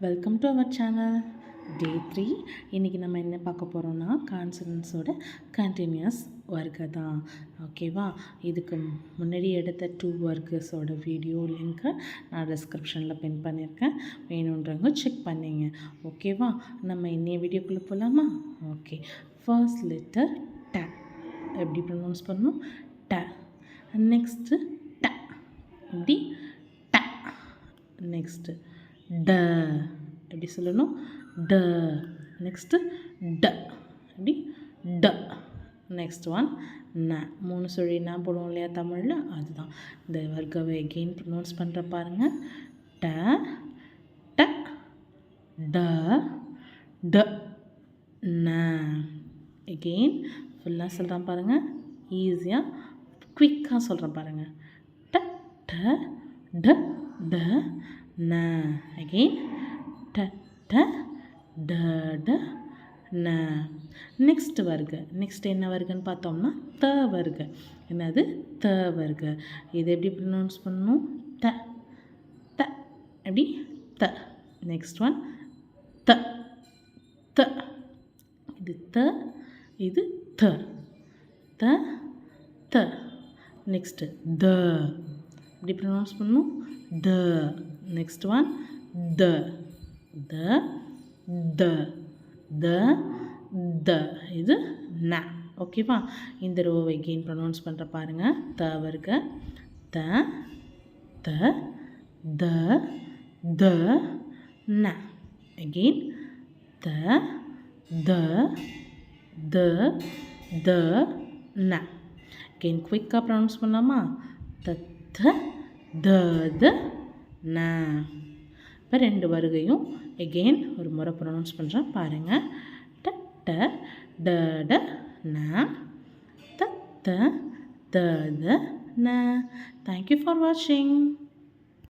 Welcome to our channel day 3. இன்றைக்கி நம்ம என்ன பார்க்க போகிறோம்னா கான்சனன்ஸோட கண்டினியூஸ் ஒர்க்கு தான். ஓகேவா? இதுக்கு முன்னாடி எடுத்த 2 ஒர்க்கஸோட வீடியோ லிங்க்கை நான் டிஸ்கிரிப்ஷனில் பின் பண்ணியிருக்கேன். வேணுன்றவங்க செக் பண்ணிங்க. ஓகேவா? நம்ம இன்னைய வீடியோக்குள்ளே போகலாமா? ஓகே. ஃபர்ஸ்ட் லெட்டர் ட. எப்படி ப்ரொனவுன்ஸ் பண்ணணும்? ட. நெக்ஸ்ட்டு ட. இப்படி ட. நெக்ஸ்ட்டு ட. எப்படி சொல்லணும்? ட. நெக்ஸ்ட்டு ட. எப்படி ட. நெக்ஸ்ட் ஒன் ந. 3 சுழி ந போடுவோம் இல்லையா தமிழில், அதுதான். இந்த வர்க்கவை எகெயின் ப்ரொனவுன்ஸ் பண்ணுற பாருங்கள். ட ட ட ட ந. எகெயின் ஃபுல்லாக சொல்கிறேன் பாருங்கள். ஈஸியாக குவிக்காக சொல்கிறேன் பாருங்கள். ட ட ட ட ந. அகெயின் ட ட ட ட ந. நெக்ஸ்ட் வர்க்க. நெக்ஸ்ட் என்ன வர்க்கன்னு பார்த்தோம்னா த வர்க்க. என்னது? த வர்க்க. இது எப்படி ப்ரொனவுன்ஸ் பண்ணணும்? த த. எப்படி த. நெக்ஸ்ட் ஒன் த த. இது த, இது த. த த. நெக்ஸ்ட்டு த. எப்படி ப்ரொனவுன்ஸ் பண்ணணும்? த. நெக்ஸ்ட் ஒன் த த த த த. இது ந. ஓகேவா? இந்த ரோவை எகெயின் ப்ரொனவுன்ஸ் பண்ணுற பாருங்கள். த வர்க்க. த த த த ந. எகெயின் த த த த ந. எகெயின் குயிக்காக ப்ரொனவுன்ஸ் பண்ணலாமா? த த த த ந. இப்போ 2 வருகையும் எகெயின் ஒரு முறை ப்ரொனவுன்ஸ் பண்ணுறேன் பாருங்கள். ட ட ட ட ந. த த த த ந. தேங்க்யூ ஃபார் வாட்சிங்.